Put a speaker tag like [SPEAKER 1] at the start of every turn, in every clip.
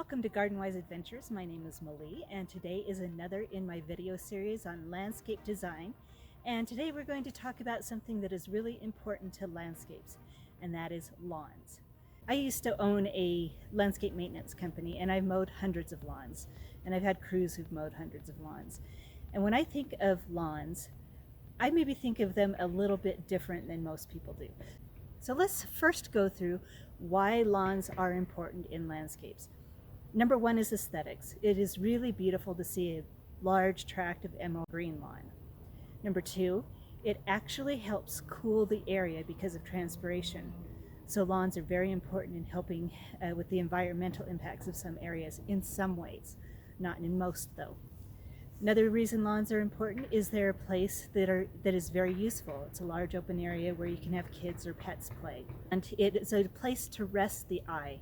[SPEAKER 1] Welcome to Garden Wise Adventures. My name is Malie, and today is another in my video series on landscape design. And today we're going to talk about something that is really important to landscapes, and that is lawns. I used to own a landscape maintenance company, and I've mowed hundreds of lawns, and I've had crews who've mowed hundreds of lawns. And when I think of lawns, I maybe think of them a little bit different than most people do. So let's first go through why lawns are important in landscapes. Number one is aesthetics. It is really beautiful to see a large tract of emerald green lawn. Number two, it actually helps cool the area because of transpiration. So lawns are very important in helping with the environmental impacts of some areas in some ways, not in most though. Another reason lawns are important is they're a place that is very useful. It's a large open area where you can have kids or pets play. And it is a place to rest the eye.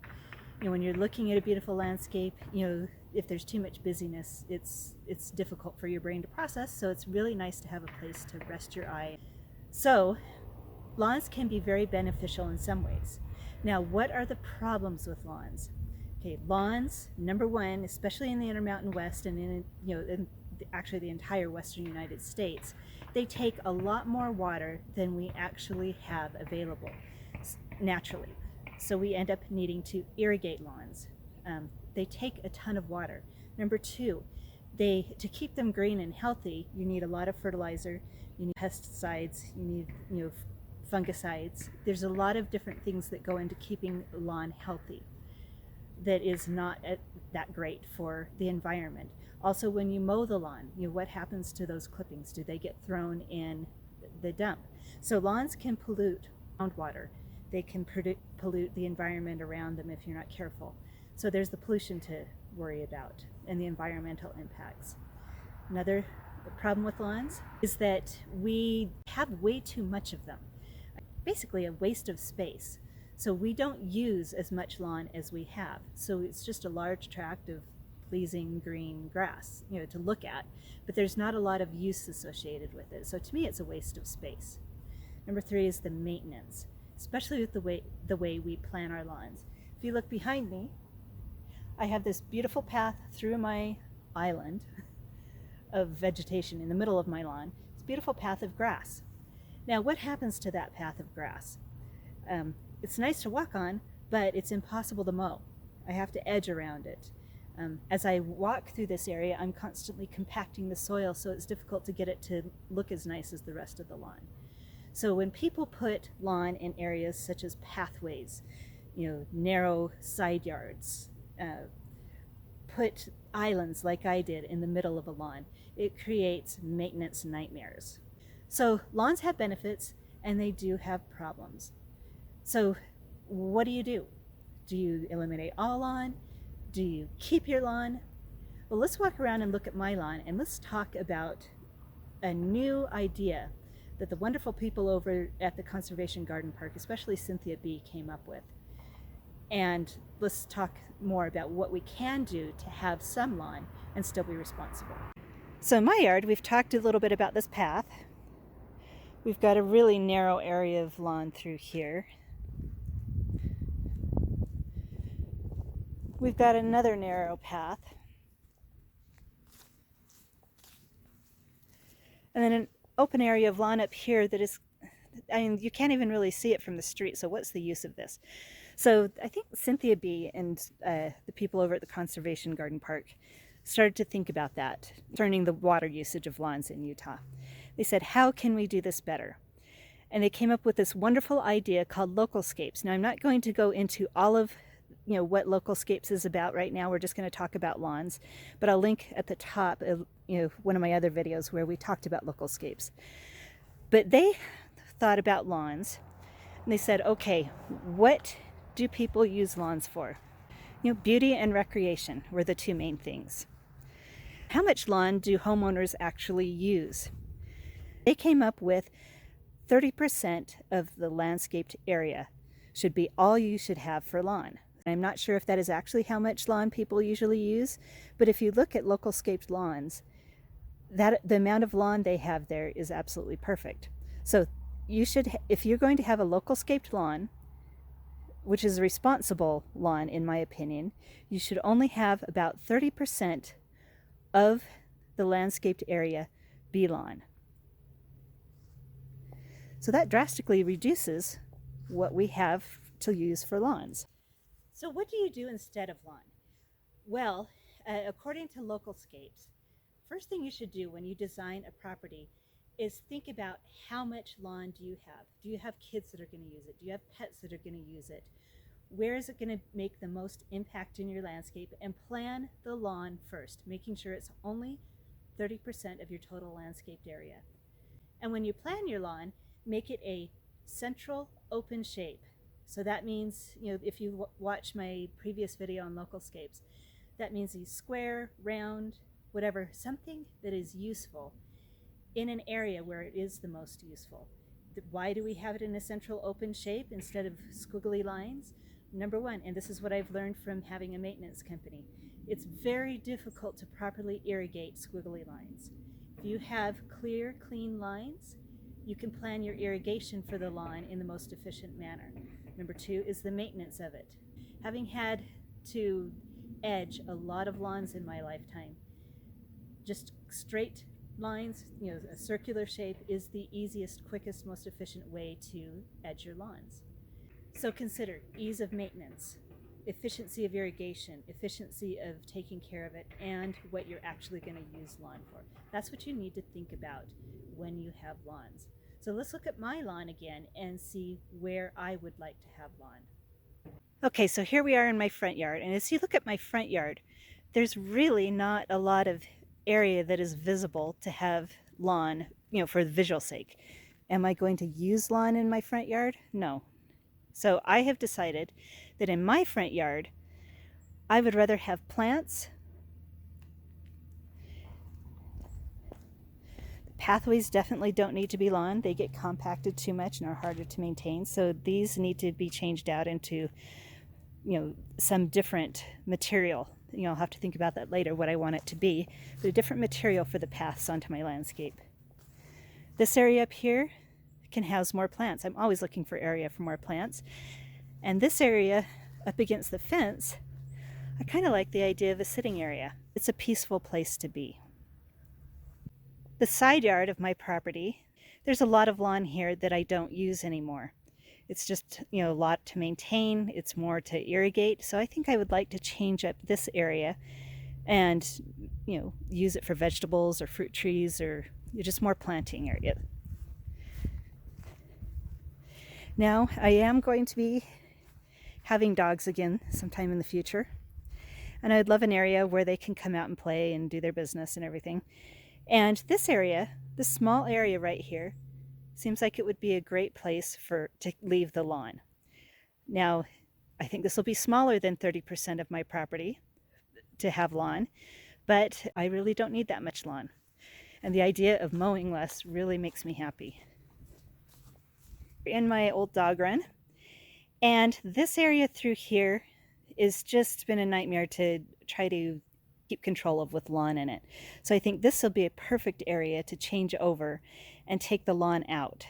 [SPEAKER 1] When you're looking at a beautiful landscape, if there's too much busyness, it's difficult for your brain to process, so it's really nice to have a place to rest your eye. So, lawns can be very beneficial in some ways. Now, what are the problems with lawns? Okay, lawns, number one, especially in the Intermountain West and actually the entire western United States, they take a lot more water than we actually have available naturally. So we end up needing to irrigate lawns. They take a ton of water. Number two, to keep them green and healthy, you need a lot of fertilizer, you need pesticides, you need fungicides. There's a lot of different things that go into keeping the lawn healthy that is not that great for the environment. Also, when you mow the lawn, what happens to those clippings? Do they get thrown in the dump? So lawns can pollute groundwater. They can pollute the environment around them if you're not careful. So there's the pollution to worry about and the environmental impacts. Another problem with lawns is that we have way too much of them. Basically a waste of space. So we don't use as much lawn as we have. So it's just a large tract of pleasing green grass, to look at, but there's not a lot of use associated with it. So to me, it's a waste of space. Number three is the maintenance, especially with the way we plan our lawns. If you look behind me, I have this beautiful path through my island of vegetation in the middle of my lawn. It's a beautiful path of grass. Now, what happens to that path of grass? It's nice to walk on, but it's impossible to mow. I have to edge around it. As I walk through this area, I'm constantly compacting the soil, so it's difficult to get it to look as nice as the rest of the lawn. So when people put lawn in areas such as pathways, narrow side yards, put islands like I did in the middle of a lawn, it creates maintenance nightmares. So lawns have benefits and they do have problems. So what do? Do you eliminate all lawn? Do you keep your lawn? Well, let's walk around and look at my lawn, and let's talk about a new idea that the wonderful people over at the Conservation Garden Park, especially Cynthia B, came up with. And let's talk more about what we can do to have some lawn and still be responsible. So in my yard, we've talked a little bit about this path. We've got a really narrow area of lawn through here. We've got another narrow path. And then an open area of lawn up here that is, you can't even really see it from the street, so what's the use of this? So I think Cynthia B and the people over at the Conservation Garden Park started to think about that, concerning the water usage of lawns in Utah. They said, how can we do this better? And they came up with this wonderful idea called Localscapes. Now, I'm not going to go into all of what Localscapes is about right now. We're just going to talk about lawns, but I'll link at the top of one of my other videos where we talked about Localscapes. But they thought about lawns and they said, okay, what do people use lawns for? Beauty and recreation were the two main things. How much lawn do homeowners actually use? They came up with 30% of the landscaped area should be all you should have for lawn. I'm not sure if that is actually how much lawn people usually use, but if you look at Localscaped lawns, the amount of lawn they have there is absolutely perfect. So you should, if you're going to have a Localscaped lawn, which is a responsible lawn in my opinion, you should only have about 30% of the landscaped area be lawn. So that drastically reduces what we have to use for lawns. So what do you do instead of lawn? Well, according to Localscapes, first thing you should do when you design a property is think about how much lawn do you have? Do you have kids that are going to use it? Do you have pets that are going to use it? Where is it going to make the most impact in your landscape? And plan the lawn first, making sure it's only 30% of your total landscaped area. And when you plan your lawn, make it a central open shape. So that means, if you watch my previous video on Localscapes, that means a square, round, whatever, something that is useful in an area where it is the most useful. Why do we have it in a central open shape instead of squiggly lines? Number one, and this is what I've learned from having a maintenance company, it's very difficult to properly irrigate squiggly lines. If you have clear, clean lines, you can plan your irrigation for the lawn in the most efficient manner. Number two is the maintenance of it. Having had to edge a lot of lawns in my lifetime, just straight lines, a circular shape is the easiest, quickest, most efficient way to edge your lawns. So consider ease of maintenance, efficiency of irrigation, efficiency of taking care of it, and what you're actually going to use lawn for. That's what you need to think about when you have lawns. So let's look at my lawn again and see where I would like to have lawn. Okay, so here we are in my front yard, and as you look at my front yard, there's really not a lot of area that is visible to have lawn, for the visual sake. Am I going to use lawn in my front yard? No. So I have decided that in my front yard, I would rather have plants. The pathways definitely don't need to be lawn. They get compacted too much and are harder to maintain. So these need to be changed out into, some different material. I'll have to think about that later, what I want it to be, but a different material for the paths onto my landscape. This area up here can house more plants. I'm always looking for area for more plants. And this area up against the fence, I kind of like the idea of a sitting area. It's a peaceful place to be. The side yard of my property, there's a lot of lawn here that I don't use anymore. It's just, a lot to maintain. It's more to irrigate. So I think I would like to change up this area and, use it for vegetables or fruit trees or just more planting area. Now, I am going to be having dogs again sometime in the future. And I'd love an area where they can come out and play and do their business and everything. And this area, this small area right here, seems like it would be a great place to leave the lawn. Now, I think this will be smaller than 30% of my property to have lawn, but I really don't need that much lawn. And the idea of mowing less really makes me happy. In my old dog run, and this area through here is just been a nightmare to try to keep control of with lawn in it. So I think this will be a perfect area to change over and take the lawn out.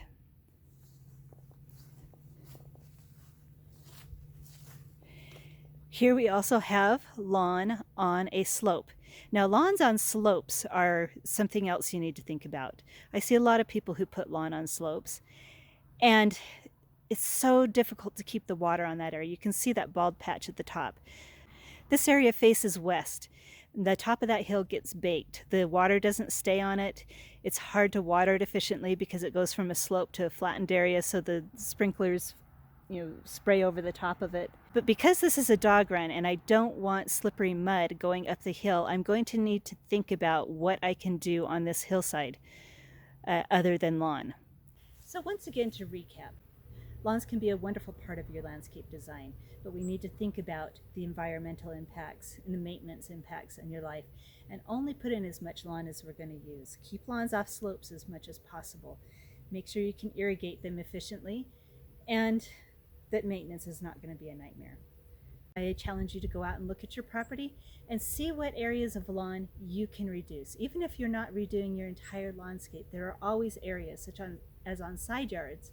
[SPEAKER 1] Here we also have lawn on a slope. Now, lawns on slopes are something else you need to think about. I see a lot of people who put lawn on slopes, and it's so difficult to keep the water on that area. You can see that bald patch at the top. This area faces west. The top of that hill gets baked. The water doesn't stay on it. It's hard to water it efficiently because it goes from a slope to a flattened area, so the sprinklers, spray over the top of it. But because this is a dog run and I don't want slippery mud going up the hill, I'm going to need to think about what I can do on this hillside other than lawn. So once again, to recap, lawns can be a wonderful part of your landscape design, but we need to think about the environmental impacts and the maintenance impacts in your life, and only put in as much lawn as we're going to use. Keep lawns off slopes as much as possible. Make sure you can irrigate them efficiently, and that maintenance is not going to be a nightmare. I challenge you to go out and look at your property and see what areas of lawn you can reduce. Even if you're not redoing your entire landscape, there are always areas, such as on side yards,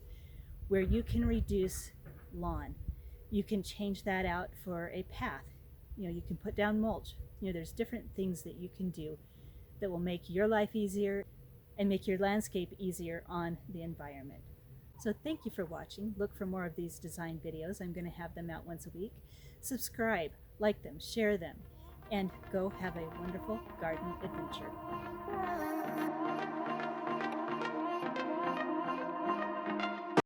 [SPEAKER 1] where you can reduce lawn. You can change that out for a path. You can put down mulch. There's different things that you can do that will make your life easier and make your landscape easier on the environment. So thank you for watching. Look for more of these design videos. I'm going to have them out once a week. Subscribe, like them, share them, and go have a wonderful garden adventure.